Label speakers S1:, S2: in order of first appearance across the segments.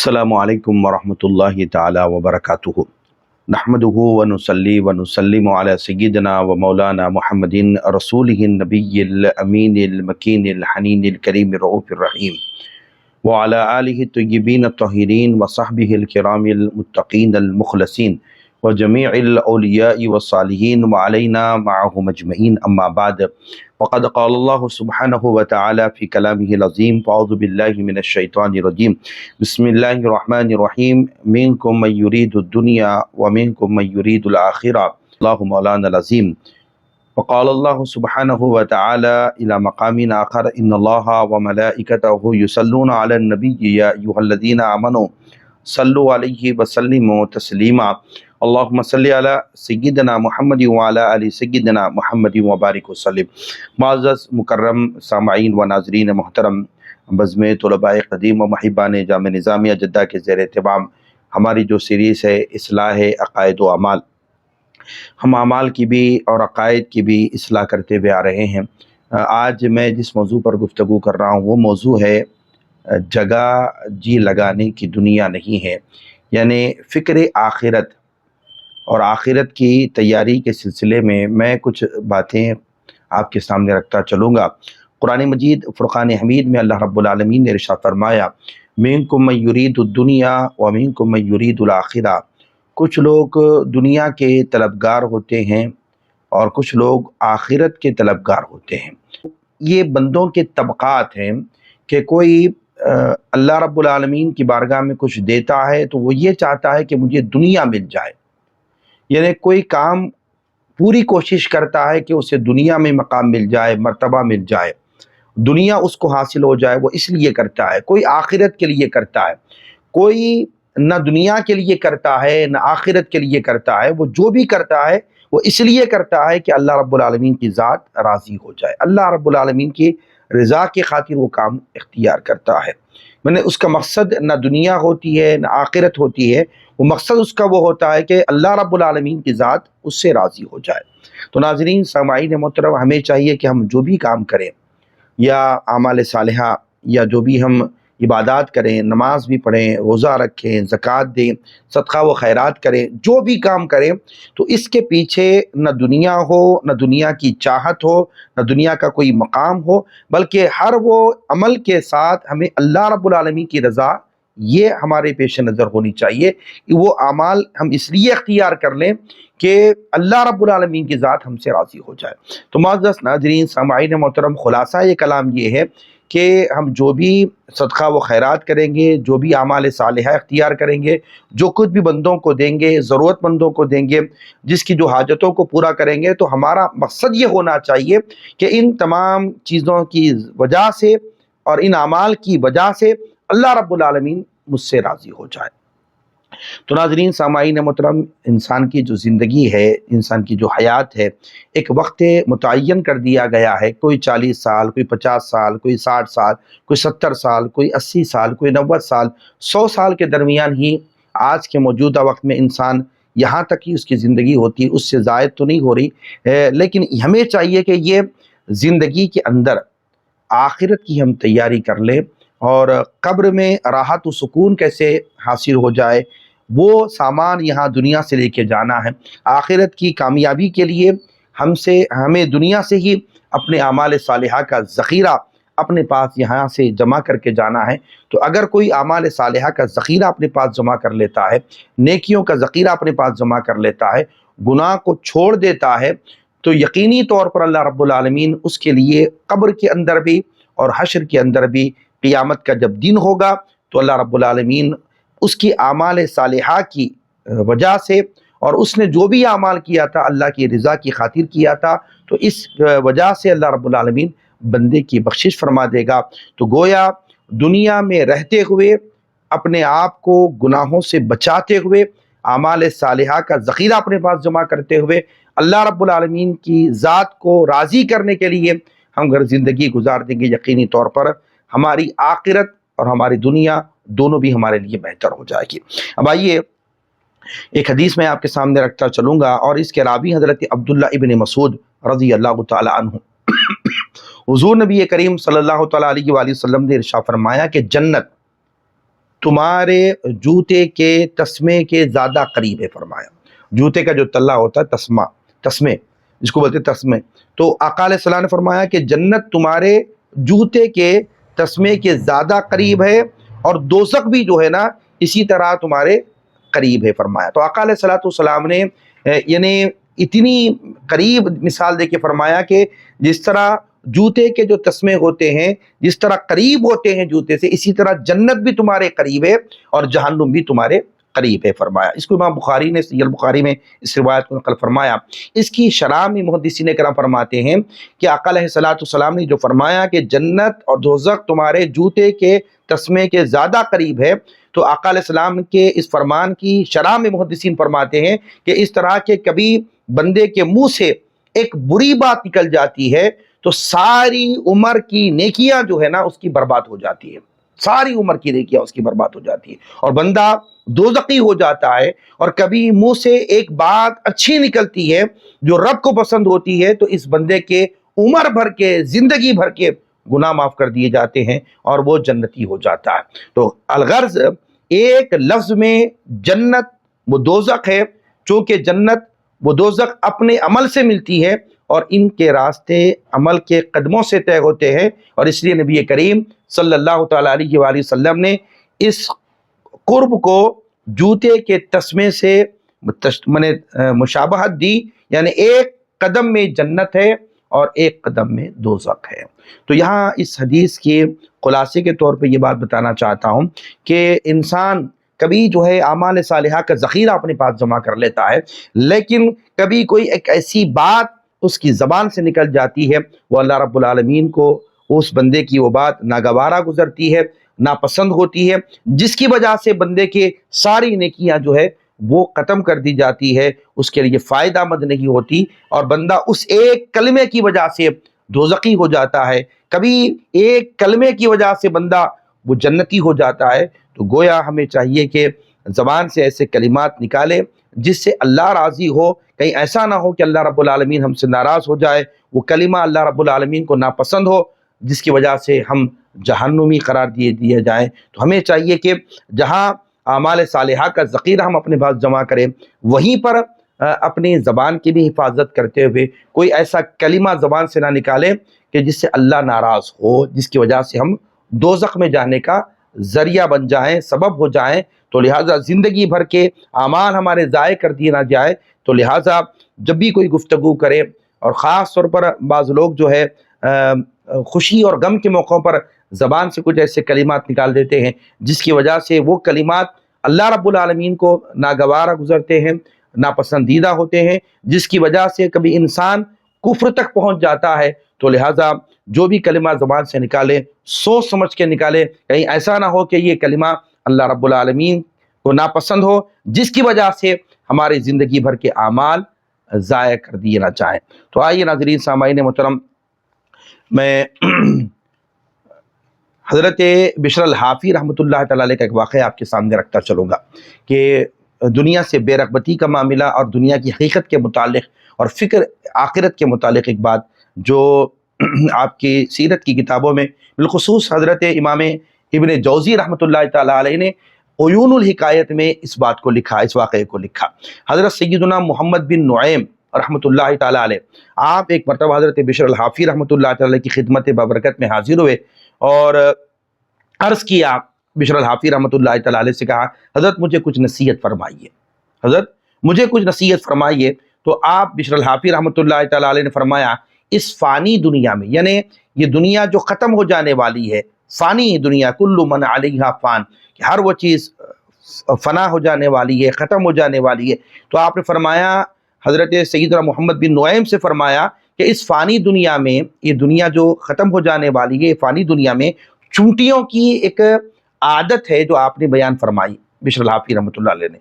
S1: السلام علیکم ورحمۃ اللہ تعالی وبرکاتہ نحمدہ ونصلی ونسلم علی سیدنا و مولانا محمد رسولہ النبی الامین المکین الحنین الکریم الرؤوف الرحیم وعلی آلہ الطیبین الطاہرین وصحبہ الکرام المتقین المخلصین وجمیع الاولیاء والصالحین وعلینا معهم اجمعین اما بعد وقد قال اللہ سبحانہ وتعالی فی کلامہ العظیم فاعوذ باللہ من الشیطان الرجیم بسم اللہ الرحمن الرحیم منکم من یرید الدنیا ومنکم من یرید الآخرہ اللہ مولانا العظیم وقال اللہ سبحانہ وتعالی الی مقام آخر ان اللہ وملائکتہ یصلون علی النبی یا ایھا الذین آمنوا صلوا علیہ وسلموا تسلیما اللہم صلی علی سیدنا محمد وعلی آل سیدنا محمد وبارک وسلم۔ معزز مکرم سامعین و ناظرین محترم، بزم طلباء قدیم و محبان جامع نظامیہ جدہ کے زیر اہتمام ہماری جو سیریز ہے اصلاح عقائد و اعمال، ہم اعمال کی بھی اور عقائد کی بھی اصلاح کرتے ہوئے آ رہے ہیں۔ آج میں جس موضوع پر گفتگو کر رہا ہوں وہ موضوع ہے جگہ جی لگانے کی دنیا نہیں ہے، یعنی فکر آخرت اور آخرت کی تیاری کے سلسلے میں کچھ باتیں آپ کے سامنے رکھتا چلوں گا۔ قرآن مجید فرقان حمید میں اللہ رب العالمین نے ارشاد فرمایا منکم من یرید الدنیا ومنکم من یرید الآخرہ، کچھ لوگ دنیا کے طلبگار ہوتے ہیں اور کچھ لوگ آخرت کے طلبگار ہوتے ہیں۔ یہ بندوں کے طبقات ہیں کہ کوئی اللہ رب العالمین کی بارگاہ میں کچھ دیتا ہے تو وہ یہ چاہتا ہے کہ مجھے دنیا مل جائے، یعنی کوئی کام پوری کوشش کرتا ہے کہ اسے دنیا میں مقام مل جائے، مرتبہ مل جائے، دنیا اس کو حاصل ہو جائے، وہ اس لیے کرتا ہے۔ کوئی آخرت کے لیے کرتا ہے، کوئی نہ دنیا کے لیے کرتا ہے نہ آخرت کے لیے کرتا ہے، وہ جو بھی کرتا ہے وہ اس لیے کرتا ہے کہ اللہ رب العالمین کی ذات راضی ہو جائے، اللہ رب العالمین کی رضا کی خاطر وہ کام اختیار کرتا ہے۔ میں نے اس کا مقصد نہ دنیا ہوتی ہے نہ آخرت ہوتی ہے، وہ مقصد اس کا وہ ہوتا ہے کہ اللہ رب العالمین کی ذات اس سے راضی ہو جائے۔ تو ناظرین سامعین محترم، ہمیں چاہیے کہ ہم جو بھی کام کریں یا اعمال صالحہ یا جو بھی ہم عبادات کریں، نماز بھی پڑھیں، روزہ رکھیں، زکوٰۃ دیں، صدقہ و خیرات کریں، جو بھی کام کریں تو اس کے پیچھے نہ دنیا ہو، نہ دنیا کی چاہت ہو، نہ دنیا کا کوئی مقام ہو، بلکہ ہر وہ عمل کے ساتھ ہمیں اللہ رب العالمین کی رضا یہ ہمارے پیش نظر ہونی چاہیے کہ وہ اعمال ہم اس لیے اختیار کر لیں کہ اللہ رب العالمین کی ذات ہم سے راضی ہو جائے۔ تو معزز ناظرین سامعین محترم، خلاصہ یہ کلام یہ ہے کہ ہم جو بھی صدقہ و خیرات کریں گے، جو بھی اعمال صالحہ اختیار کریں گے، جو کچھ بھی بندوں کو دیں گے، ضرورت مندوں کو دیں گے، جس کی جو حاجتوں کو پورا کریں گے، تو ہمارا مقصد یہ ہونا چاہیے کہ ان تمام چیزوں کی وجہ سے اور ان اعمال کی وجہ سے اللہ رب العالمین مجھ سے راضی ہو جائے۔ تو ناظرین سامعین محترم، انسان کی جو زندگی ہے، انسان کی جو حیات ہے، ایک وقت متعین کر دیا گیا ہے۔ کوئی 40 سال، کوئی 50 سال، کوئی 60 سال، کوئی 70 سال، کوئی 80 سال، کوئی 90 سال، 100 سال کے درمیان ہی آج کے موجودہ وقت میں انسان یہاں تک ہی اس کی زندگی ہوتی ہے، اس سے زائد تو نہیں ہو رہی، لیکن ہمیں چاہیے کہ یہ زندگی کے اندر آخرت کی ہم تیاری کر لیں اور قبر میں راحت و سکون کیسے حاصل ہو جائے، وہ سامان یہاں دنیا سے لے کے جانا ہے۔ آخرت کی کامیابی کے لیے ہمیں دنیا سے ہی اپنے اعمال صالحہ کا ذخیرہ اپنے پاس یہاں سے جمع کر کے جانا ہے۔ تو اگر کوئی اعمال صالحہ کا ذخیرہ اپنے پاس جمع کر لیتا ہے، نیکیوں کا ذخیرہ اپنے پاس جمع کر لیتا ہے، گناہ کو چھوڑ دیتا ہے، تو یقینی طور پر اللہ رب العالمین اس کے لیے قبر کے اندر بھی اور حشر کے اندر بھی، قیامت کا جب دن ہوگا تو اللہ رب العالمین اس کی اعمال صالحہ کی وجہ سے، اور اس نے جو بھی اعمال کیا تھا اللہ کی رضا کی خاطر کیا تھا، تو اس وجہ سے اللہ رب العالمین بندے کی بخشش فرما دے گا۔ تو گویا دنیا میں رہتے ہوئے اپنے آپ کو گناہوں سے بچاتے ہوئے، اعمال صالحہ کا ذخیرہ اپنے پاس جمع کرتے ہوئے، اللہ رب العالمین کی ذات کو راضی کرنے کے لیے ہم اگر زندگی گزار دیں گے، یقینی طور پر ہماری آخرت اور ہماری دنیا دونوں بھی ہمارے لیے بہتر ہو جائے گی۔ اب آئیے ایک حدیث میں آپ کے سامنے رکھتا چلوں گا، اور اس کے راوی حضرت عبداللہ ابن مسعود رضی اللہ تعالی عنہ۔ حضور نبی کریم صلی اللہ تعالی علیہ وآلہ وسلم نے ارشاد فرمایا کہ جنت تمہارے جوتے کے تسمے کے زیادہ قریب ہے فرمایا. جوتے کا جو تلا ہوتا ہے تسمے جس کو بولتے ہیں تسمے، تو آقا علیہ السلام نے فرمایا کہ جنت تمہارے جوتے کے تسمے کے زیادہ قریب ہے، اور دوزخ بھی جو ہے نا اسی طرح تمہارے قریب ہے فرمایا. تو آقا علیہ السلام نے یعنی اتنی قریب مثال دے کے فرمایا کہ جس طرح جوتے کے جو تسمے ہوتے ہیں جس طرح قریب ہوتے ہیں جوتے سے، اسی طرح جنت بھی تمہارے قریب ہے اور جہنم بھی تمہارے قریب ہے فرمایا. اس کو امام بخاری نے صحیح البخاری میں اس روایت کو نقل فرمایا. اس کی شرح میں محدثین کرام فرماتے ہیں کہ آقا علیہ السلام نے جو فرمایا کہ جنت اور دوزخ تمہارے جوتے کے تسمے کے زیادہ قریب ہے، تو آقا علیہ السلام کے اس فرمان کی شرح میں محدثین فرماتے ہیں کہ اس طرح کے کبھی بندے کے منہ سے ایک بری بات نکل جاتی ہے تو ساری عمر کی نیکیاں جو ہے نا اس کی برباد ہو جاتی ہے، ساری عمر کی نیکیاں اس کی برباد ہو جاتی ہے، اور بندہ دوزخی ہو جاتا ہے. اور کبھی منہ سے ایک بات اچھی نکلتی ہے جو رب کو پسند ہوتی ہے تو اس بندے کے عمر بھر کے زندگی بھر کے گناہ معاف کر دیے جاتے ہیں اور وہ جنتی ہو جاتا ہے. تو الغرض ایک لفظ میں جنت وہ دوزخ ہے، چونکہ جنت وہ دوزخ اپنے عمل سے ملتی ہے اور ان کے راستے عمل کے قدموں سے طے ہوتے ہیں، اور اس لیے نبی کریم صلی اللہ تعالیٰ علیہ وآلہ وسلم نے اس قرب کو جوتے کے تسمے سے مشابہت دی، یعنی ایک قدم میں جنت ہے اور ایک قدم میں دوزخ ہے. تو یہاں اس حدیث کے خلاصے کے طور پہ یہ بات بتانا چاہتا ہوں کہ انسان کبھی جو ہے اعمال صالحہ کا ذخیرہ اپنے پاس جمع کر لیتا ہے، لیکن کبھی کوئی ایک ایسی بات اس کی زبان سے نکل جاتی ہے، وہ اللہ رب العالمین کو اس بندے کی وہ بات ناگوارہ گزرتی ہے، ناپسند ہوتی ہے، جس کی وجہ سے بندے کے ساری نیکیاں جو ہے وہ ختم کر دی جاتی ہے، اس کے لیے فائدہ مند نہیں ہوتی، اور بندہ اس ایک کلمے کی وجہ سے دوزخی ہو جاتا ہے. کبھی ایک کلمے کی وجہ سے بندہ وہ جنتی ہو جاتا ہے. تو گویا ہمیں چاہیے کہ زبان سے ایسے کلمات نکالے جس سے اللہ راضی ہو، کہیں ایسا نہ ہو کہ اللہ رب العالمین ہم سے ناراض ہو جائے، وہ کلمہ اللہ رب العالمین کو ناپسند ہو جس کی وجہ سے ہم جہنمی قرار دیے جائیں. تو ہمیں چاہیے کہ جہاں اعمال صالحہ کا ذخیرہ ہم اپنے پاس جمع کریں، وہیں پر اپنی زبان کی بھی حفاظت کرتے ہوئے کوئی ایسا کلمہ زبان سے نہ نکالیں کہ جس سے اللہ ناراض ہو، جس کی وجہ سے ہم دوزخ میں جانے کا ذریعہ بن جائیں، سبب ہو جائیں. تو لہٰذا زندگی بھر کے اعمال ہمارے ضائع کر دیے نہ جائے. تو لہٰذا جب بھی کوئی گفتگو کرے، اور خاص طور پر بعض لوگ جو ہے خوشی اور غم کے موقعوں پر زبان سے کچھ ایسے کلمات نکال دیتے ہیں جس کی وجہ سے وہ کلمات اللہ رب العالمین کو ناگوارہ گزرتے ہیں، ناپسندیدہ ہوتے ہیں، جس کی وجہ سے کبھی انسان کفر تک پہنچ جاتا ہے. تو لہٰذا جو بھی کلمہ زبان سے نکالے سوچ سمجھ کے نکالے، کہیں ایسا نہ ہو کہ یہ کلمہ اللہ رب العالمین کو ناپسند ہو جس کی وجہ سے ہماری زندگی بھر کے اعمال ضائع کر دیے نہ چاہیں. تو آئیے ناظرین سامعین محترم، میں حضرت بشر الحافی رحمۃ اللہ تعالیٰ علیہ کا ایک واقعہ آپ کے سامنے رکھتا چلوں گا کہ دنیا سے بے رغبتی کا معاملہ اور دنیا کی حقیقت کے متعلق اور فکر آخرت کے متعلق ایک بات جو آپ کی سیرت کی کتابوں میں بالخصوص حضرت امام ابن جوزی رحمۃ اللہ تعالیٰ علیہ نے عیون الحکایت میں اس بات کو لکھا، اس واقعے کو لکھا. حضرت سیدنا محمد بن نعیم رحمۃ اللہ تعالیٰ علیہ، آپ ایک مرتبہ حضرت بشر الحافی رحمۃ اللہ تعالیٰ کی خدمت بابرکت میں حاضر ہوئے اور عرض کیا. بشر الحافی رحمۃ اللہ تعالیٰ علیہ سے کہا، حضرت مجھے کچھ نصیحت فرمائیے، حضرت مجھے کچھ نصیحت فرمائیے. تو آپ بشر الحافی رحمۃ اللہ تعالیٰ علیہ نے فرمایا، اس فانی دنیا میں، یعنی یہ دنیا جو ختم ہو جانے والی ہے، فانی دنیا، کل من علیہا فان، کہ ہر وہ چیز فنا ہو جانے والی ہے، ختم ہو جانے والی ہے. تو آپ نے فرمایا، حضرت سیدنا محمد بن نعیم سے فرمایا کہ اس فانی دنیا میں، یہ دنیا جو ختم ہو جانے والی ہے، فانی دنیا میں چونٹیوں کی ایک عادت ہے جو آپ نے بیان فرمائی. بشر الحافی رحمۃ اللہ علیہ نے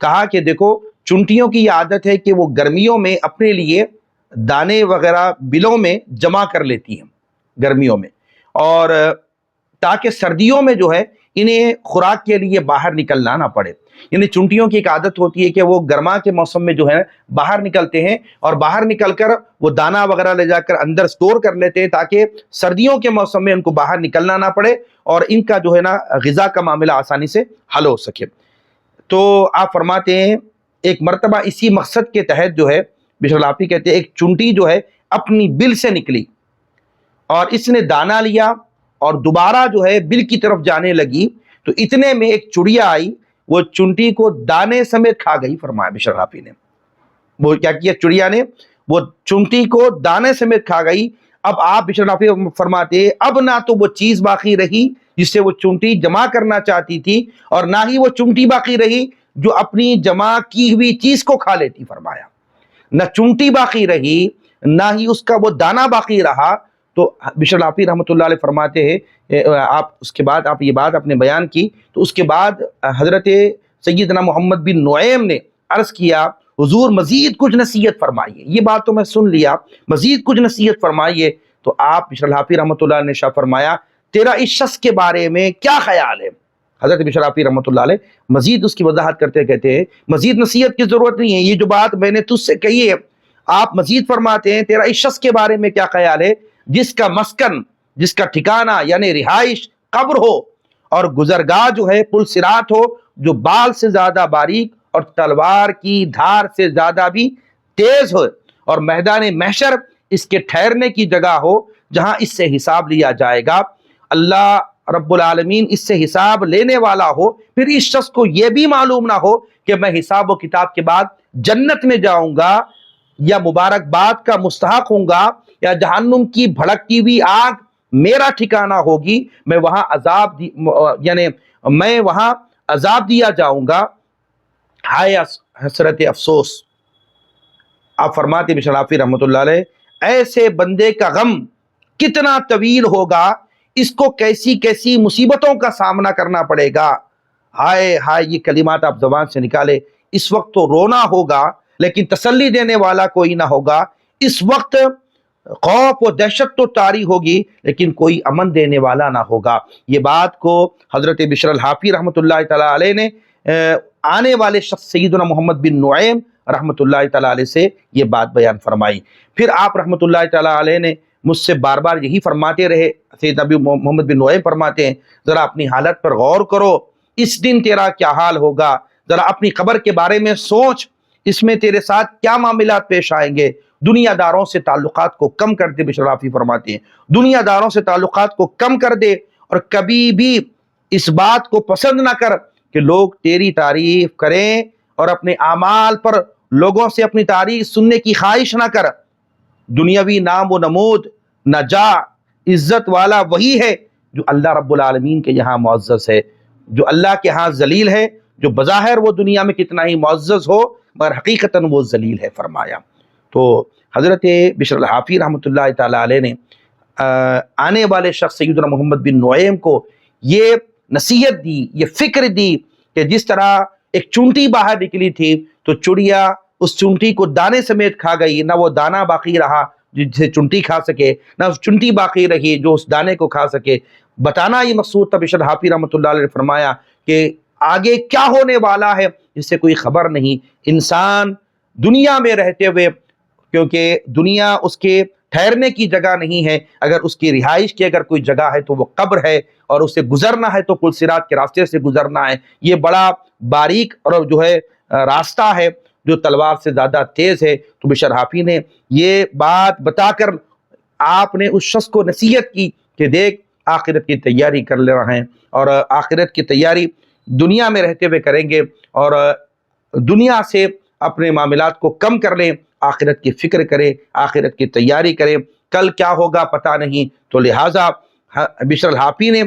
S1: کہا کہ دیکھو، چونٹیوں کی یہ عادت ہے کہ وہ گرمیوں میں اپنے لیے دانے وغیرہ بلوں میں جمع کر لیتی ہیں گرمیوں میں، اور تاکہ سردیوں میں جو ہے انہیں خوراک کے لیے باہر نکلنا نہ پڑے. یعنی چونٹیوں کی ایک عادت ہوتی ہے کہ وہ گرما کے موسم میں جو ہے باہر نکلتے ہیں اور باہر نکل کر وہ دانہ وغیرہ لے جا کر اندر سٹور کر لیتے ہیں تاکہ سردیوں کے موسم میں ان کو باہر نکلنا نہ پڑے اور ان کا جو ہے نا غذا کا معاملہ آسانی سے حل ہو سکے. تو آپ فرماتے ہیں ایک مرتبہ اسی مقصد کے تحت جو ہے بشر الحافی کہتے ہیں ایک چونٹی جو ہے اپنی بل سے نکلی اور اس نے دانہ لیا اور دوبارہ جو ہے بل کی طرف جانے لگی تو اتنے میں ایک چڑیا آئی, وہ چونٹی کو دانے سمیت کھا گئی. فرمایا بشر الحافی نے وہ کیا کیا, چڑیا نے وہ چونٹی کو دانے سمیت کھا گئی. اب آپ بشر الحافی فرماتے اب نہ تو وہ چیز باقی رہی جس سے وہ چونٹی جمع کرنا چاہتی تھی اور نہ ہی وہ چونٹی باقی رہی جو اپنی جمع کی ہوئی چیز کو کھا لیتی. فرمایا نہ چونٹی باقی رہی نہ ہی اس کا وہ دانہ باقی رہا. تو بشر الحافی رحمۃ اللہ علیہ فرماتے ہیں آپ اس کے بعد آپ یہ بات آپ نے بیان کی تو اس کے بعد حضرت سیدنا محمد بن نعیم نے عرض کیا حضور مزید کچھ نصیحت فرمائیے. یہ بات تو میں سن لیا, مزید کچھ نصیحت فرمائیے. تو آپ بشر الحافی رحمۃ اللہ علیہ نے شاہ فرمایا تیرا اس شخص کے بارے میں کیا خیال ہے. حضرت بشر الحافی رحمۃ اللہ علیہ مزید اس کی وضاحت کرتے کہتے ہیں مزید نصیحت کی ضرورت نہیں ہے, یہ جو بات میں نے تجھ سے کہی ہے. آپ مزید فرماتے ہیں تیرا اس شخص کے بارے میں کیا خیال ہے جس کا مسکن, جس کا ٹھکانہ یعنی رہائش قبر ہو اور گزرگاہ جو ہے پل صراط ہو جو بال سے زیادہ باریک اور تلوار کی دھار سے زیادہ بھی تیز ہو اور میدان محشر اس کے ٹھہرنے کی جگہ ہو جہاں اس سے حساب لیا جائے گا. اللہ رب العالمین اس سے حساب لینے والا ہو, پھر اس شخص کو یہ بھی معلوم نہ ہو کہ میں حساب و کتاب کے بعد جنت میں جاؤں گا یا مبارکباد کا مستحق ہوں گا یا جہنم کی بھڑکتی ہوئی آگ میرا ٹھکانہ ہوگی, میں وہاں عذاب دیا جاؤں گا. ہائے حسرت افسوس. آپ فرماتے بشر الحافی رحمۃ اللہ علیہ ایسے بندے کا غم کتنا طویل ہوگا, اس کو کیسی کیسی مصیبتوں کا سامنا کرنا پڑے گا. ہائے ہائے, یہ کلمات آپ زبان سے نکالے. اس وقت تو رونا ہوگا لیکن تسلی دینے والا کوئی نہ ہوگا. اس وقت خوف و دہشت تو طاری ہوگی لیکن کوئی امن دینے والا نہ ہوگا. یہ بات کو حضرت بشر الحافی رحمۃ اللہ تعالیٰ علیہ نے آنے والے شخص سیدنا محمد بن نعیم رحمۃ اللہ تعالیٰ علیہ سے یہ بات بیان فرمائی. پھر آپ رحمۃ اللہ تعالیٰ علیہ نے مجھ سے بار بار یہی فرماتے رہے. سیدنا محمد بن نعیم فرماتے ہیں ذرا اپنی حالت پر غور کرو, اس دن تیرا کیا حال ہوگا. ذرا اپنی قبر کے بارے میں سوچ, اس میں تیرے ساتھ کیا معاملات پیش آئیں گے. دنیا داروں سے تعلقات کو کم کر دے. بشر الحافی فرماتے ہیں دنیا داروں سے تعلقات کو کم کر دے اور کبھی بھی اس بات کو پسند نہ کر کہ لوگ تیری تعریف کریں اور اپنے اعمال پر لوگوں سے اپنی تعریف سننے کی خواہش نہ کر. دنیاوی نام و نمود نہ جا, عزت والا وہی ہے جو اللہ رب العالمین کے یہاں معزز ہے, جو اللہ کے ہاں ذلیل ہے, جو بظاہر وہ دنیا میں کتنا ہی معزز ہو مگر حقیقتاً وہ ذلیل ہے. فرمایا تو حضرت بشر الحافی رحمۃ اللہ تعالیٰ علیہ نے آنے والے شخص سیدنا محمد بن نعیم کو یہ نصیحت دی, یہ فکر دی کہ جس طرح ایک چونٹی باہر نکلی تھی تو چڑیا اس چونٹی کو دانے سمیت کھا گئی, نہ وہ دانہ باقی رہا جسے چونٹی کھا سکے نہ اس چونٹی باقی رہی جو اس دانے کو کھا سکے. بتانا یہ مقصود تھا. بشر الحافی رحمۃ اللہ علیہ نے فرمایا کہ آگے کیا ہونے والا ہے جس سے کوئی خبر نہیں. انسان دنیا میں رہتے ہوئے, کیونکہ دنیا اس کے ٹھہرنے کی جگہ نہیں ہے, اگر اس کی رہائش کی اگر کوئی جگہ ہے تو وہ قبر ہے اور اسے گزرنا ہے تو پل صراط کے راستے سے گزرنا ہے. یہ بڑا باریک اور جو ہے راستہ ہے جو تلوار سے زیادہ تیز ہے. تو بشر الحافی نے یہ بات بتا کر آپ نے اس شخص کو نصیحت کی کہ دیکھ آخرت کی تیاری کر لے رہے ہیں اور آخرت کی تیاری دنیا میں رہتے ہوئے کریں گے اور دنیا سے اپنے معاملات کو کم کر لیں, آخرت کی فکر کریں, آخرت کی تیاری کریں. کل کیا ہوگا پتہ نہیں. تو لہٰذا بشر الحافی نے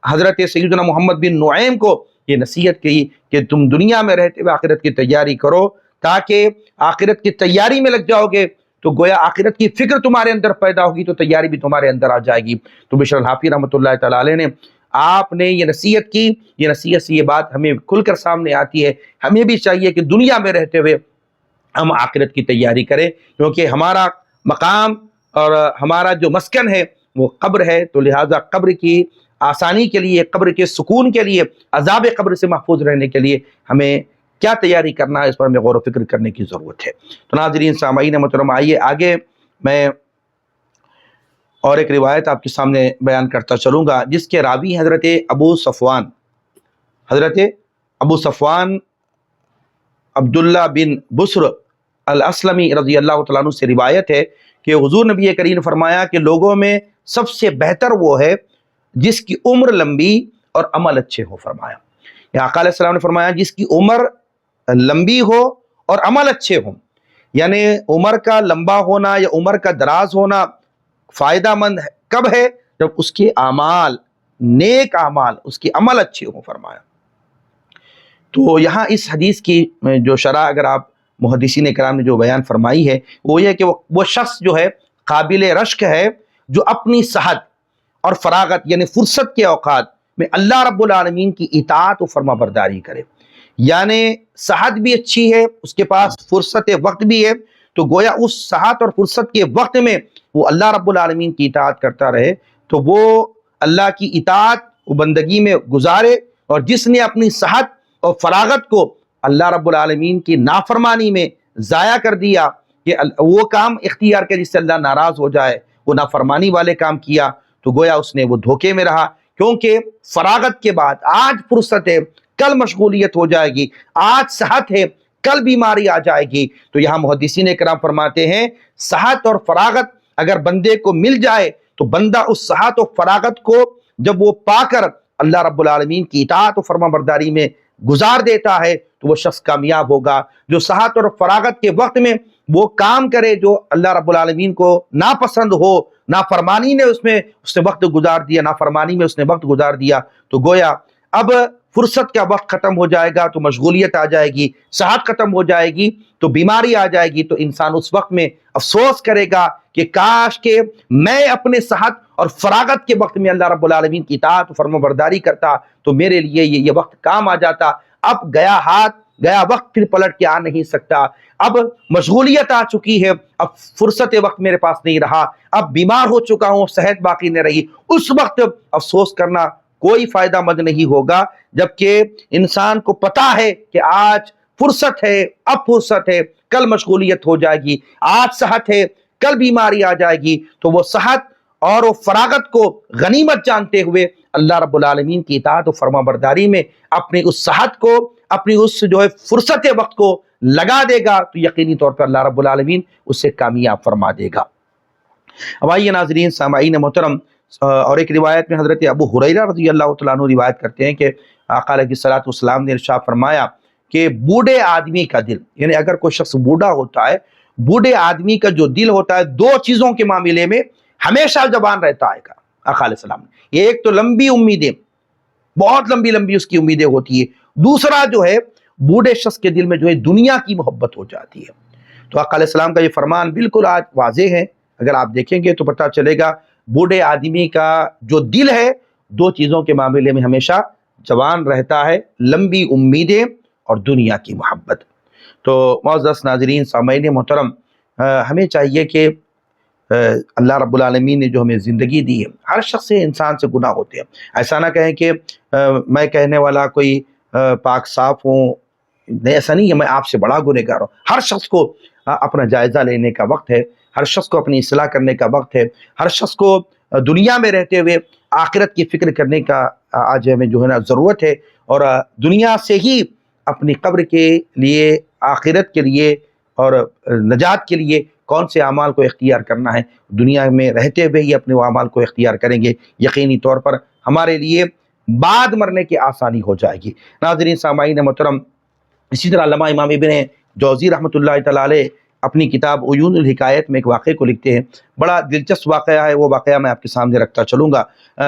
S1: حضرت سیدنا محمد بن نعیم کو یہ نصیحت کی کہ تم دنیا میں رہتے ہوئے آخرت کی تیاری کرو, تاکہ آخرت کی تیاری میں لگ جاؤ گے تو گویا آخرت کی فکر تمہارے اندر پیدا ہوگی تو تیاری بھی تمہارے اندر آ جائے گی. تو بشر الحافی رحمۃ اللہ تعالیٰ علیہ نے آپ نے یہ نصیحت کی. یہ نصیحت سے یہ بات ہمیں کھل کر سامنے آتی ہے, ہمیں بھی چاہیے کہ دنیا میں رہتے ہوئے ہم آخرت کی تیاری کریں, کیونکہ ہمارا مقام اور ہمارا جو مسکن ہے وہ قبر ہے. تو لہٰذا قبر کی آسانی کے لیے، قبر کے سکون کے لیے، عذاب قبر سے محفوظ رہنے کے لیے ہمیں کیا تیاری کرنا ہے، اس پر ہمیں غور و فکر کرنے کی ضرورت ہے۔ تو ناظرین سامعین محترم، آئیے آگے میں اور ایک روایت آپ کے سامنے بیان کرتا چلوں گا، جس کے راوی حضرت ابو صفوان عبداللہ بن بسر الاسلمی رضی اللہ تعالیٰ عنہ سے روایت ہے کہ حضور نبی کریم نے فرمایا کہ لوگوں میں سب سے بہتر وہ ہے جس کی عمر لمبی اور عمل اچھے ہو۔ فرمایا یا آقا علیہ السلام نے فرمایا جس کی عمر لمبی ہو اور عمل اچھے ہوں، یعنی عمر کا لمبا ہونا یا عمر کا دراز ہونا فائدہ مند کب ہے؟ جب اس کے اعمال، نیک اعمال، اس کے عمل اچھے ہوں۔ فرمایا تو یہاں اس حدیث کی جو شرح اگر آپ محدثین کرام نے جو بیان فرمائی ہے وہ یہ کہ وہ شخص جو ہے قابل رشک ہے جو اپنی صحت اور فراغت یعنی فرصت کے اوقات میں اللہ رب العالمین کی اطاعت و فرما برداری کرے، یعنی صحت بھی اچھی ہے، اس کے پاس فرصت وقت بھی ہے، تو گویا اس صحت اور فرصت کے وقت میں وہ اللہ رب العالمین کی اطاعت کرتا رہے، تو وہ اللہ کی اطاعت و بندگی میں گزارے، اور جس نے اپنی صحت اور فراغت کو اللہ رب العالمین کی نافرمانی میں ضائع کر دیا کہ وہ کام اختیار کیا جس سے اللہ ناراض ہو جائے، وہ نافرمانی والے کام کیا، تو گویا اس نے وہ دھوکے میں رہا، کیونکہ فراغت کے بعد آج فرصت ہے، کل مشغولیت ہو جائے گی، آج صحت ہے، کل بیماری آ جائے گی۔ تو یہاں محدثین کرام فرماتے ہیں صحت اور فراغت اگر بندے کو مل جائے تو بندہ اس صحت اور فراغت کو جب وہ پا کر اللہ رب العالمین کی اطاعت و فرما برداری میں گزار دیتا ہے تو وہ شخص کامیاب ہوگا۔ جو صحت اور فراغت کے وقت میں وہ کام کرے جو اللہ رب العالمین کو ناپسند ہو، نافرمانی نے اس نے وقت گزار دیا، نافرمانی میں اس نے وقت گزار دیا، تو گویا اب فرصت کا وقت ختم ہو جائے گا تو مشغولیت آ جائے گی، صحت ختم ہو جائے گی تو بیماری آ جائے گی، تو انسان اس وقت میں افسوس کرے گا کہ کاش کہ میں اپنے صحت اور فراغت کے وقت میں اللہ رب العالمین کی اطاعت و فرما برداری کرتا تو میرے لیے یہ وقت کام آ جاتا۔ اب گیا ہاتھ گیا وقت پھر پلٹ کے آ نہیں سکتا، اب مشغولیت آ چکی ہے، اب فرصت وقت میرے پاس نہیں رہا، اب بیمار ہو چکا ہوں، صحت باقی نہیں رہی، اس وقت افسوس کرنا کوئی فائدہ مند نہیں ہوگا، جبکہ انسان کو پتا ہے کہ آج فرصت ہے، اب فرصت ہے، کل مشغولیت ہو جائے گی، آج صحت ہے، کل بیماری آ جائے گی، تو وہ صحت اور وہ فراغت کو غنیمت جانتے ہوئے اللہ رب العالمین کی اطاعت و فرما برداری میں اپنی اس صحت کو، اپنی اس جو ہے فرصت وقت کو لگا دے گا تو یقینی طور پر اللہ رب العالمین اسے کامیاب فرما دے گا۔ اب آئیے ناظرین سامعین محترم، اور ایک روایت میں حضرت ابو ہریرہ رضی اللہ تعالیٰ عنہ روایت کرتے ہیں کہ آقا علیہ الصلوۃ والسلام نے ارشاد فرمایا کہ بوڑھے آدمی کا دل، یعنی اگر کوئی شخص بوڑھا ہوتا ہے، بوڑھے آدمی کا جو دل ہوتا ہے دو چیزوں کے معاملے میں ہمیشہ جوان رہتا ہے گا آقا علیہ السلام نے، ایک تو لمبی امیدیں، بہت لمبی لمبی اس کی امیدیں ہوتی ہے، دوسرا جو ہے بوڑھے شخص کے دل میں جو ہے دنیا کی محبت ہو جاتی ہے۔ تو آقا علیہ السلام کا یہ فرمان بالکل آج واضح ہے، اگر آپ دیکھیں گے تو پتہ چلے گا بوڑھے آدمی کا جو دل ہے دو چیزوں کے معاملے میں ہمیشہ جوان رہتا ہے، لمبی امیدیں اور دنیا کی محبت۔ تو معزز ناظرین سامعین محترم، ہمیں چاہیے کہ اللہ رب العالمین نے جو ہمیں زندگی دی ہے، ہر شخص سے انسان سے گناہ ہوتے ہیں، ایسا نہ کہیں کہ میں کہنے والا کوئی پاک صاف ہوں، ایسا نہیں ہے، میں آپ سے بڑا گنہگار ہوں۔ ہر شخص کو اپنا جائزہ لینے کا وقت ہے، ہر شخص کو اپنی اصلاح کرنے کا وقت ہے، ہر شخص کو دنیا میں رہتے ہوئے آخرت کی فکر کرنے کا آج ہمیں جو ہے نا ضرورت ہے، اور دنیا سے ہی اپنی قبر کے لیے، آخرت کے لیے اور نجات کے لیے کون سے اعمال کو اختیار کرنا ہے، دنیا میں رہتے ہوئے ہی اپنے وہ اعمال کو اختیار کریں گے، یقینی طور پر ہمارے لیے بعد مرنے کی آسانی ہو جائے گی۔ ناظرین سامعین محترم، اسی طرح علامہ امام ابن جوزی رحمۃ اللہ تعالیٰ علیہ اپنی کتاب عیون الحکایت میں ایک واقعے کو لکھتے ہیں، بڑا دلچسپ واقعہ ہے، وہ واقعہ میں آپ کے سامنے رکھتا چلوں گا۔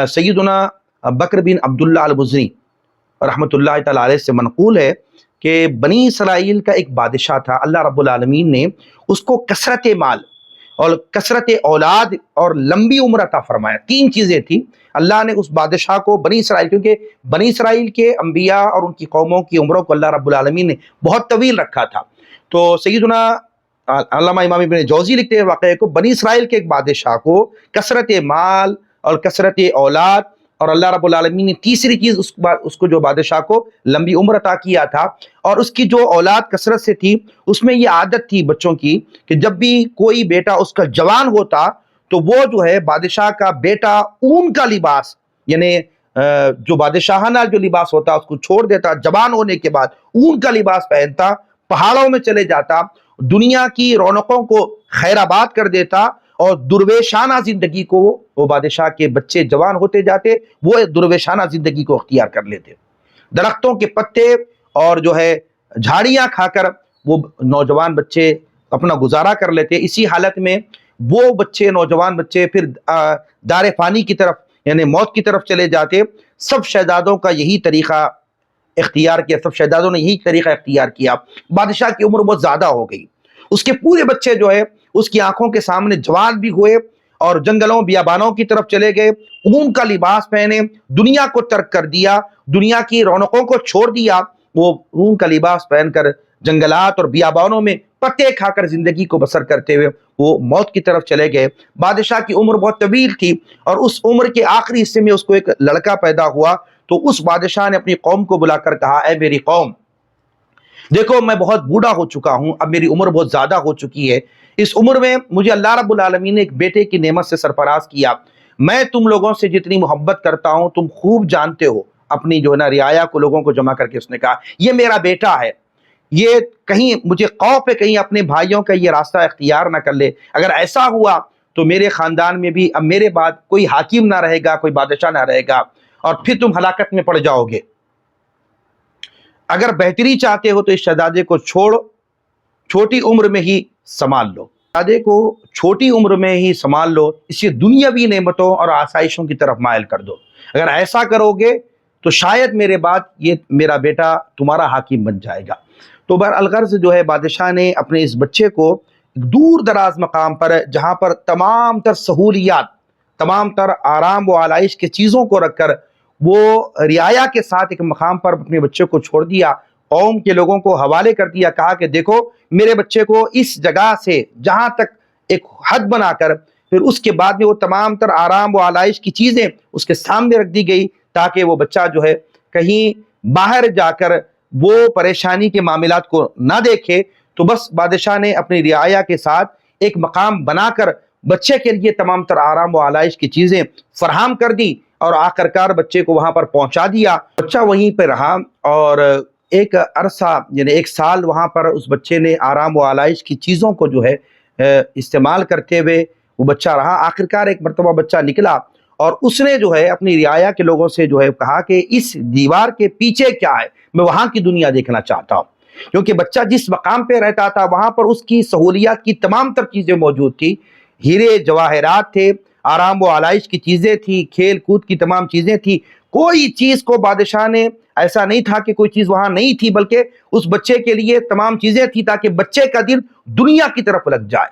S1: سیدنا بکر بن عبداللہ البزری رحمۃ اللہ تعالیٰ علیہ سے منقول ہے کہ بنی اسرائیل کا ایک بادشاہ تھا، اللہ رب العالمین نے اس کو کثرت مال اور کثرت اولاد اور لمبی عمر عطا فرمایا، تین چیزیں تھیں اللہ نے اس بادشاہ کو، بنی اسرائیل، کیونکہ بنی اسرائیل کے انبیاء اور ان کی قوموں کی عمروں کو اللہ رب العالمین نے بہت طویل رکھا تھا۔ تو سیدنا علامہ امام ابن جوزی لکھتے ہیں واقعے کو، بنی اسرائیل کے ایک بادشاہ کو کثرت مال اور کثرت اولاد اور اللہ رب العالمین نے تیسری چیز اس کو جو بادشاہ کو لمبی عمر عطا کیا تھا، اور اس کی جو اولاد کثرت سے تھی، اس میں یہ عادت تھی بچوں کی کہ جب بھی کوئی بیٹا اس کا جوان ہوتا تو وہ جو ہے بادشاہ کا بیٹا اون کا لباس، یعنی جو بادشاہانہ جو لباس ہوتا اس کو چھوڑ دیتا، جوان ہونے کے بعد اون کا لباس پہنتا، پہاڑوں میں چلے جاتا، دنیا کی رونقوں کو خیرآباد کر دیتا، اور درویشانہ زندگی کو وہ بادشاہ کے بچے جوان ہوتے جاتے، وہ درویشانہ زندگی کو اختیار کر لیتے، درختوں کے پتے اور جو ہے جھاڑیاں کھا کر وہ نوجوان بچے اپنا گزارا کر لیتے۔ اسی حالت میں وہ بچے، نوجوان بچے پھر دار فانی کی طرف یعنی موت کی طرف چلے جاتے۔ سب شہزادوں کا یہی طریقہ اختیار کیا، سب شہزادوں نے یہی طریقہ اختیار کیا۔ بادشاہ کی عمر بہت زیادہ ہو گئی، اس کے پورے بچے جو ہے اس کی آنکھوں کے سامنے جوان بھی ہوئے اور جنگلوں بیابانوں کی طرف چلے گئے، اون کا لباس پہنے، دنیا کو ترک کر دیا، دنیا کی رونقوں کو چھوڑ دیا، وہ اون کا لباس پہن کر جنگلات اور بیابانوں میں پتے کھا کر زندگی کو بسر کرتے ہوئے وہ موت کی طرف چلے گئے۔ بادشاہ کی عمر بہت طویل تھی، اور اس عمر کے آخری حصے میں اس کو ایک لڑکا پیدا ہوا، تو اس بادشاہ نے اپنی قوم کو بلا کر کہا، اے میری قوم، دیکھو میں بہت بوڑھا ہو چکا ہوں، اب میری عمر بہت زیادہ ہو چکی ہے، اس عمر میں مجھے اللہ رب العالمین نے ایک بیٹے کی نعمت سے سرفراز کیا، میں تم لوگوں سے جتنی محبت کرتا ہوں تم خوب جانتے ہو۔ اپنی جو ہے نا رعایا کو لوگوں کو جمع کر کے اس نے کہا، یہ میرا بیٹا ہے، یہ کہیں مجھے خوف ہے کہیں اپنے بھائیوں کا یہ راستہ اختیار نہ کر لے، اگر ایسا ہوا تو میرے خاندان میں بھی اب میرے بعد کوئی حاکم نہ رہے گا، کوئی بادشاہ نہ رہے گا، اور پھر تم ہلاکت میں پڑ جاؤ گے۔ اگر بہتری چاہتے ہو تو اس شہزادے کو چھوڑ چھوٹی عمر میں ہی سنبھال لو، شہزادے کو چھوٹی عمر میں ہی سنبھال لو، اسے دنیاوی نعمتوں اور آسائشوں کی طرف مائل کر دو، اگر ایسا کرو گے تو شاید میرے بعد یہ میرا بیٹا تمہارا حاکم بن جائے گا۔ تو برالغرض جو ہے بادشاہ نے اپنے اس بچے کو دور دراز مقام پر، جہاں پر تمام تر سہولیات، تمام تر آرام و آلائش کے چیزوں کو رکھ کر وہ رعایا کے ساتھ ایک مقام پر اپنے بچے کو چھوڑ دیا، قوم کے لوگوں کو حوالے کر دیا، کہا کہ دیکھو میرے بچے کو اس جگہ سے جہاں تک ایک حد بنا کر، پھر اس کے بعد میں وہ تمام تر آرام و آلائش کی چیزیں اس کے سامنے رکھ دی گئی، تاکہ وہ بچہ جو ہے کہیں باہر جا کر وہ پریشانی کے معاملات کو نہ دیکھے۔ تو بس بادشاہ نے اپنی رعایا کے ساتھ ایک مقام بنا کر بچے کے لیے تمام تر آرام و آلائش کی چیزیں فراہم کر دی، اور آخر کار بچے کو وہاں پر پہنچا دیا۔ بچہ وہیں پہ رہا، اور ایک عرصہ یعنی 1 سال وہاں پر اس بچے نے آرام و آلائش کی چیزوں کو جو ہے استعمال کرتے ہوئے وہ بچہ رہا۔ آخر کار ایک مرتبہ بچہ نکلا، اور اس نے جو ہے اپنی رعایا کے لوگوں سے جو ہے کہا کہ اس دیوار کے پیچھے کیا ہے، میں وہاں کی دنیا دیکھنا چاہتا ہوں، کیونکہ بچہ جس مقام پہ رہتا تھا وہاں پر اس کی سہولیات کی تمام تر چیزیں موجود تھی، ہیرے جواہرات تھے، آرام و آلائش کی چیزیں تھی، کھیل کود کی تمام چیزیں تھی، کوئی چیز کو بادشاہ نے ایسا نہیں تھا کہ کوئی چیز وہاں نہیں تھی، بلکہ اس بچے کے لیے تمام چیزیں تھی تاکہ بچے کا دل دنیا کی طرف لگ جائے،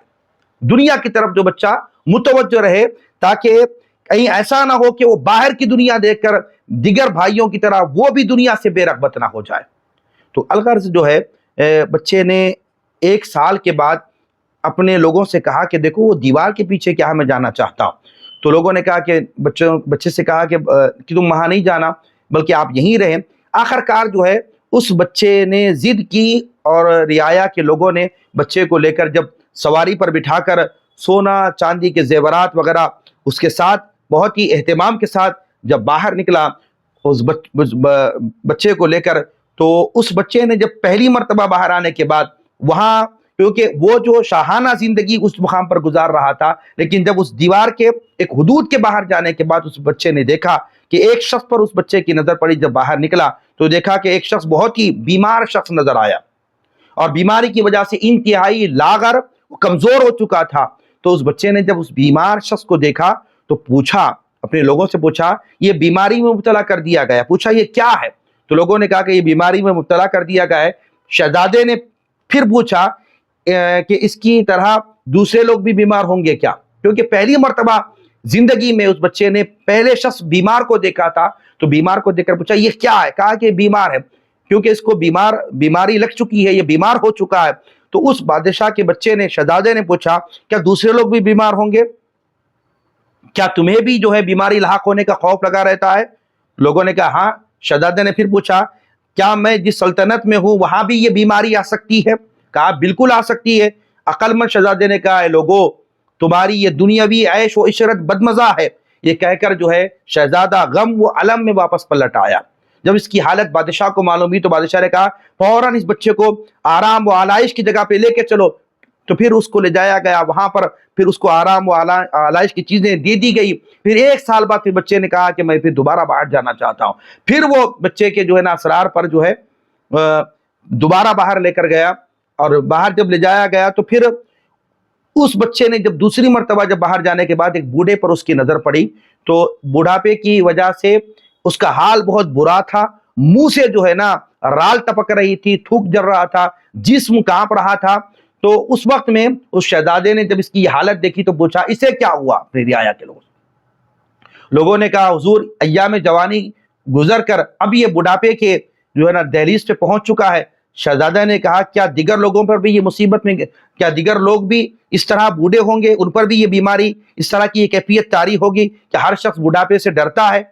S1: دنیا کی طرف جو بچہ متوجہ رہے، تاکہ کہیں ایسا نہ ہو کہ وہ باہر کی دنیا دیکھ کر دیگر بھائیوں کی طرح وہ بھی دنیا سے بے رغبت نہ ہو جائے۔ تو الغرض جو ہے بچے نے 1 سال کے بعد اپنے لوگوں سے کہا کہ دیکھو وہ دیوار کے پیچھے کیا ہے، میں جانا چاہتا ہوں۔ تو لوگوں نے کہا کہ بچے سے کہا کہ تم وہاں نہیں جانا بلکہ آپ یہیں رہیں۔ آخر کار جو ہے اس بچے نے ضد کی، اور رعایا کے لوگوں نے بچے کو لے کر جب سواری پر بٹھا کر سونا چاندی کے زیورات وغیرہ اس کے ساتھ بہت ہی اہتمام کے ساتھ جب باہر نکلا اس بچے کو لے کر، تو اس بچے نے جب پہلی مرتبہ باہر آنے کے بعد وہاں، کیونکہ وہ جو شاہانہ زندگی اس مقام پر گزار رہا تھا، لیکن جب اس دیوار کے ایک حدود کے باہر جانے کے بعد اس بچے نے دیکھا کہ ایک شخص پر اس بچے کی نظر پڑی، جب باہر نکلا تو دیکھا کہ ایک شخص بہت ہی بیمار شخص نظر آیا، اور بیماری کی وجہ سے انتہائی لاغر کمزور ہو چکا تھا۔ تو اس بچے نے جب اس بیمار شخص کو دیکھا تو پوچھا، اپنے لوگوں سے پوچھا یہ بیماری میں مبتلا کر دیا گیا، پوچھا یہ کیا ہے؟ تو لوگوں نے کہا کہ یہ بیماری میں مبتلا کر دیا گیا ہے۔ شہزادے نے پھر پوچھا کہ اس کی طرح دوسرے لوگ بھی بیمار ہوں گے کیا؟ کیونکہ پہلی مرتبہ زندگی میں اس بچے نے پہلے شخص بیمار کو دیکھا تھا، تو بیمار کو دیکھ کر پوچھا یہ کیا ہے؟ کہا کہ بیمار ہے، کیونکہ اس کو بیماری لگ چکی ہے، یہ بیمار ہو چکا ہے۔ تو اس بادشاہ کے بچے نے، شہزادے نے پوچھا کیا دوسرے لوگ بھی بیمار ہوں گے؟ کیا تمہیں بھی جو ہے بیماری لاحق ہونے کا خوف لگا رہتا ہے؟ لوگوں نے کہا ہاں۔ شہزادے نے پھر پوچھا کیا میں جس سلطنت میں ہوں وہاں بھی یہ بیماری آ سکتی ہے؟ کہا بالکل آ سکتی ہے۔ عقل مند شہزادے نے کہا اے لوگو، تمہاری یہ دنیاوی عیش و عشرت بدمزہ ہے۔ یہ کہہ کر جو ہے شہزادہ غم و علم میں واپس پلٹ آیا۔ جب اس کی حالت بادشاہ کو معلوم ہوئی تو بادشاہ نے کہا فوراً اس بچے کو آرام و آلائش کی جگہ پہ لے کے چلو۔ تو پھر اس کو لے جایا گیا وہاں پر، پھر اس کو آرام و آلائش کی چیزیں دے دی گئی۔ پھر 1 سال بعد پھر بچے نے کہا کہ میں پھر دوبارہ باہر جانا چاہتا ہوں۔ پھر وہ بچے کے جو ہے نا اسرار پر جو ہے دوبارہ باہر لے کر گیا، اور باہر جب لے جایا گیا تو پھر اس بچے نے جب دوسری مرتبہ جب باہر جانے کے بعد ایک بوڑھے پر اس کی نظر پڑی تو بڑھاپے کی وجہ سے اس کا حال بہت برا تھا۔ منہ سے جو ہے نا رال ٹپک رہی تھی، تھوک جر رہا تھا، جسم کانپ رہا تھا۔ تو اس وقت میں اس شہزادے نے جب اس کی حالت دیکھی تو پوچھا اسے کیا ہوا؟ اپنی رعایا کے لوگوں نے کہا حضور ایام جوانی گزر کر اب یہ بڑھاپے کے جو ہے نا دہلیز پہ پہنچ چکا ہے۔ شہزادہ نے کہا کیا دیگر لوگوں پر بھی یہ مصیبت میں، کیا دیگر لوگ بھی اس طرح بوڑھے ہوں گے، ان پر بھی یہ بیماری اس طرح کی یہ کیفیت طاری ہوگی؟ کیا ہر شخص بڑھاپے سے ڈرتا ہے؟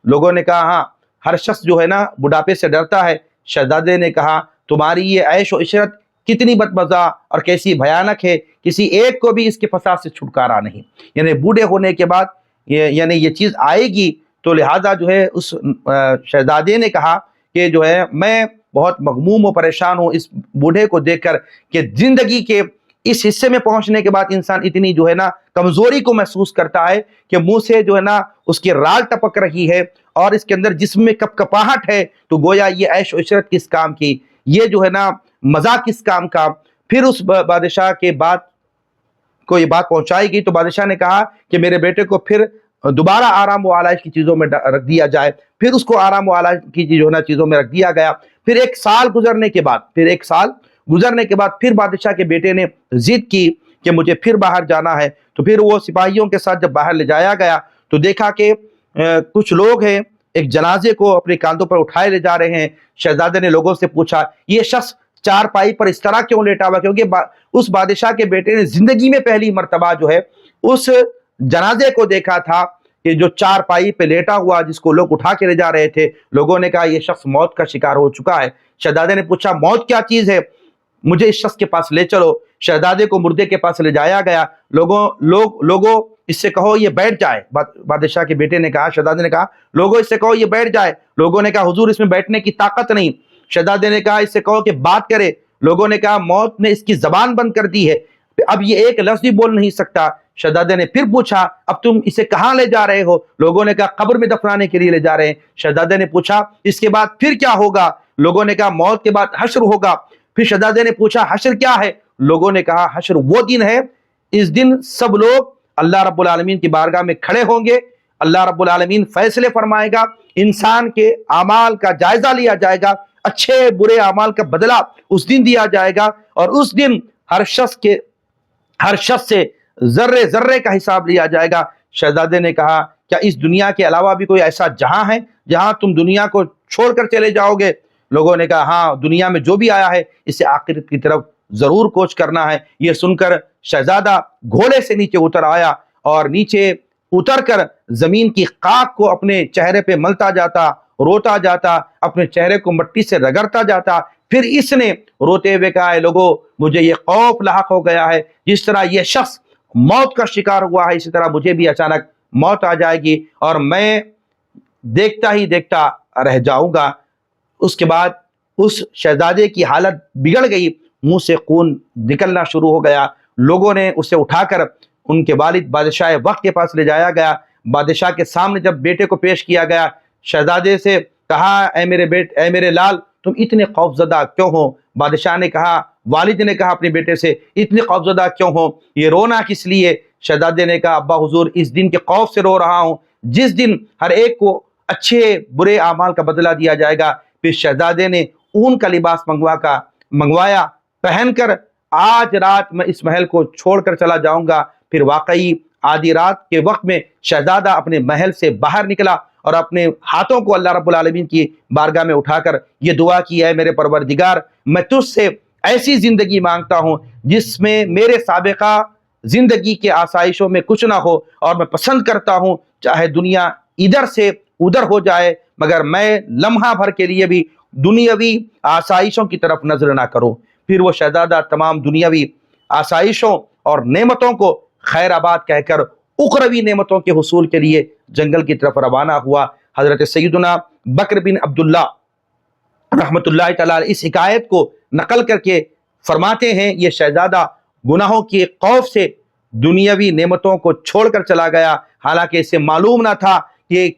S1: لوگوں نے کہا ہاں، ہر شخص جو ہے نا بڑھاپے سے ڈرتا ہے۔ شہزادے نے کہا تمہاری یہ عیش و عشرت کتنی بدمزہ اور کیسی بھیانک ہے، کسی ایک کو بھی اس کے فساد سے چھٹکارا نہیں۔ یعنی بوڑھے ہونے کے بعد یعنی یہ چیز آئے گی، تو لہٰذا جو ہے اس شہزادے نے کہا کہ جو ہے میں بہت مغموم و پریشان ہوں اس بوڑھے کو دیکھ کر کہ زندگی کے اس حصے میں پہنچنے کے بعد انسان اتنی جو ہے نا کمزوری کو محسوس کرتا ہے کہ منہ سے جو ہے نا اس کی رال ٹپک رہی ہے اور اس کے اندر جسم میں کپ کپاہٹ ہے، تو گویا یہ عیش و عشرت کس کام کی، یہ جو ہے نا مزہ کس کام کا۔ پھر اس بادشاہ کے بعد کو یہ بات پہنچائی گئی تو بادشاہ نے کہا کہ میرے بیٹے کو پھر دوبارہ آرام و آلائش کی چیزوں میں رکھ دیا جائے۔ پھر اس کو آرام و آلائش کی جو ہے نا چیزوں میں رکھ دیا گیا۔ پھر 1 سال گزرنے کے بعد پھر بادشاہ کے بیٹے نے ضد کی کہ مجھے پھر باہر جانا ہے۔ تو پھر وہ سپاہیوں کے ساتھ جب باہر لے جایا گیا تو دیکھا کہ کچھ لوگ ہیں ایک جنازے کو اپنے کاندھوں پر اٹھائے لے جا رہے ہیں۔ شہزادے نے لوگوں سے پوچھا یہ شخص چارپائی پر اس طرح کیوں لیٹا ہوا؟ کیونکہ اس بادشاہ کے بیٹے نے زندگی میں پہلی مرتبہ جو ہے اس جنازے کو دیکھا تھا کہ جو چارپائی پہ لیٹا ہوا جس کو لوگ اٹھا کے لے جا رہے تھے۔ لوگوں نے کہا یہ شخص موت کا شکار ہو چکا ہے۔ شہزادے نے پوچھا موت کیا چیز ہے؟ مجھے اس شخص کے پاس لے چلو۔ شہزادے کو مردے کے پاس لے جایا گیا۔ لوگوں اس سے کہو یہ بیٹھ جائے۔ بادشاہ کے بیٹے نے کہا، شہزادے نے کہا لوگوں اس سے کہو یہ بیٹھ جائے۔ لوگوں نے کہا حضور اس میں بیٹھنے کی طاقت نہیں۔ شہزادے نے کہا اس سے کہو کہ بات کرے۔ لوگوں نے کہا موت نے اس کی زبان بند کر دی ہے، اب یہ ایک لفظ بھی بول نہیں سکتا۔ شہزادے نے پھر پوچھا اب تم اسے کہاں لے جا رہے ہو؟ لوگوں نے کہا قبر میں دفنانے کے لیے لے جا رہے ہیں۔ شہزادے نے پوچھا اس کے بعد پھر کیا ہوگا؟ لوگوں نے کہا موت کے بعد حشر ہوگا۔ پھر شہزادے نے پوچھا حشر کیا ہے؟ لوگوں نے کہا حشر وہ دن ہے، اس دن سب لوگ اللہ رب العالمین کی بارگاہ میں کھڑے ہوں گے، اللہ رب العالمین فیصلے فرمائے گا، انسان کے اعمال کا جائزہ لیا جائے گا، اچھے برے اعمال کا بدلہ اس دن دیا جائے گا، اور اس دن ہر شخص سے ذرے ذرے کا حساب لیا جائے گا۔ شہزادے نے کہا کیا اس دنیا کے علاوہ بھی کوئی ایسا جہاں ہے جہاں تم دنیا کو چھوڑ کر چلے جاؤ گے؟ لوگوں نے کہا ہاں، دنیا میں جو بھی آیا ہے اسے آخرت کی طرف ضرور کوچ کرنا ہے۔ یہ سن کر شہزادہ گھوڑے سے نیچے اتر آیا اور نیچے اتر کر زمین کی خاک کو اپنے چہرے پہ ملتا جاتا، روتا جاتا، اپنے چہرے کو مٹی سے رگڑتا جاتا۔ پھر اس نے روتے ہوئے کہا اے لوگو مجھے یہ خوف لاحق ہو گیا ہے، جس طرح یہ شخص موت کا شکار ہوا ہے اسی طرح مجھے بھی اچانک موت آ جائے گی اور میں دیکھتا ہی دیکھتا رہ جاؤں گا۔ اس کے بعد اس شہزادے کی حالت بگڑ گئی، منہ سے خون نکلنا شروع ہو گیا۔ لوگوں نے اسے اٹھا کر ان کے والد بادشاہ وقت کے پاس لے جایا گیا۔ بادشاہ کے سامنے جب بیٹے کو پیش کیا گیا، شہزادے سے کہا اے میرے لال تم اتنے خوفزدہ کیوں ہو؟ بادشاہ نے کہا، والد نے کہا اپنے بیٹے سے اتنے خوفزدہ کیوں ہو؟ یہ رونا کس لیے؟ شہزادے نے کہا ابا حضور اس دن کے خوف سے رو رہا ہوں جس دن ہر ایک کو اچھے برے اعمال کا بدلہ دیا جائے گا۔ پھر شہزادے نے اون کا لباس منگوایا، پہن کر آج رات میں اس محل کو چھوڑ کر چلا جاؤں گا۔ پھر واقعی آدھی رات کے وقت میں شہزادہ اپنے محل سے باہر نکلا اور اپنے ہاتھوں کو اللہ رب العالمین کی بارگاہ میں اٹھا کر یہ دعا کی ہے میرے پروردگار میں تجھ سے ایسی زندگی مانگتا ہوں جس میں میرے سابقہ زندگی کے آسائشوں میں کچھ نہ ہو، اور میں پسند کرتا ہوں چاہے دنیا ادھر سے ادھر ہو جائے، مگر میں لمحہ بھر کے لیے بھی دنیاوی آسائشوں کی طرف نظر نہ کروں۔ پھر وہ شہزادہ تمام دنیاوی آسائشوں اور نعمتوں کو خیر آباد کہہ کر اخروی نعمتوں کے حصول کے لیے جنگل کی طرف روانہ ہوا۔ حضرت سیدنا بکر بن عبداللہ رحمۃ اللہ تعالیٰ اس حکایت کو نقل کر کے فرماتے ہیں، یہ شہزادہ گناہوں کے خوف سے دنیاوی نعمتوں کو چھوڑ کر چلا گیا، حالانکہ اسے معلوم نہ تھا کہ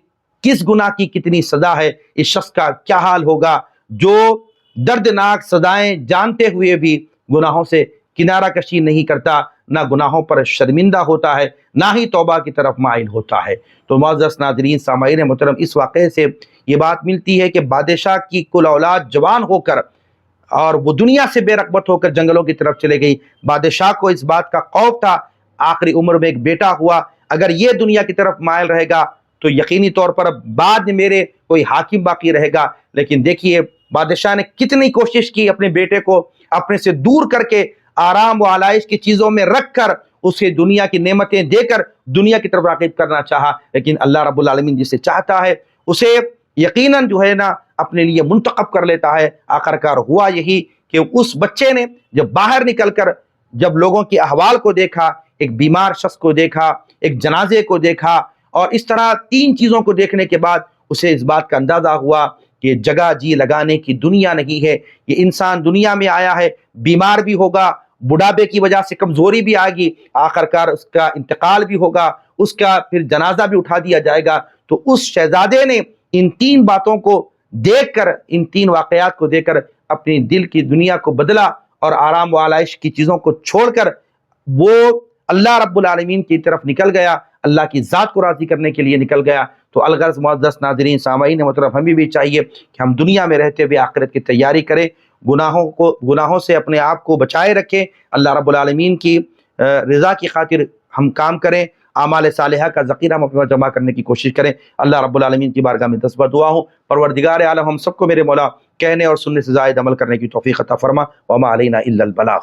S1: کس گناہ کی کتنی سزا ہے، اس شخص کا کیا حال ہوگا جو دردناک سزائیں جانتے ہوئے بھی گناہوں سے کنارہ کشی نہیں کرتا، نہ گناہوں پر شرمندہ ہوتا ہے، نہ ہی توبہ کی طرف مائل ہوتا ہے۔ تو معزز ناظرین سامعین محترم، اس واقعے سے یہ بات ملتی ہے کہ بادشاہ کی کل اولاد جوان ہو کر اور وہ دنیا سے بے رغبت ہو کر جنگلوں کی طرف چلے گئی۔ بادشاہ کو اس بات کا خوف تھا، آخری عمر میں ایک بیٹا ہوا، اگر یہ دنیا کی طرف مائل رہے گا تو یقینی طور پر بعد میں میرے کوئی حاکم باقی رہے گا۔ لیکن دیکھیے بادشاہ نے کتنی کوشش کی اپنے بیٹے کو اپنے سے دور کر کے آرام و آلائش کی چیزوں میں رکھ کر اسے دنیا کی نعمتیں دے کر دنیا کی طرف راغب کرنا چاہا، لیکن اللہ رب العالمین جسے چاہتا ہے اسے یقیناً جو ہے نا اپنے لیے منتخب کر لیتا ہے۔ آخرکار ہوا یہی کہ اس بچے نے جب باہر نکل کر جب لوگوں کے احوال کو دیکھا، ایک بیمار شخص کو دیکھا، ایک جنازے کو دیکھا، اور اس طرح تین چیزوں کو دیکھنے کے بعد اسے اس بات کا اندازہ ہوا کہ جگہ جی لگانے کی دنیا نہیں ہے، یہ انسان دنیا میں آیا ہے، بیمار بھی ہوگا، بڑھاپے کی وجہ سے کمزوری بھی آئے گی، آخرکار اس کا انتقال بھی ہوگا، اس کا پھر جنازہ بھی اٹھا دیا جائے گا۔ تو اس شہزادے نے ان تین باتوں کو دیکھ کر، ان تین واقعات کو دیکھ کر اپنی دل کی دنیا کو بدلا اور آرام و آلائش کی چیزوں کو چھوڑ کر وہ اللہ رب العالمین کی طرف نکل گیا، اللہ کی ذات کو راضی کرنے کے لیے نکل گیا۔ تو الغرض معزز ناظرین سامعین محترم، ہمیں بھی چاہیے کہ ہم دنیا میں رہتے ہوئے آخرت کی تیاری کریں، گناہوں سے اپنے آپ کو بچائے رکھیں، اللہ رب العالمین کی رضا کی خاطر ہم کام کریں، اعمال صالحہ کا ذخیرہ ہم اپنے جمع کرنے کی کوشش کریں۔ اللہ رب العالمین کی بارگاہ میں دست دعا ہوں، پروردگار عالم ہم سب کو میرے مولا کہنے اور سننے سے زائد عمل کرنے کی توفیق عطا فرما، وما علینا الا البلاغ۔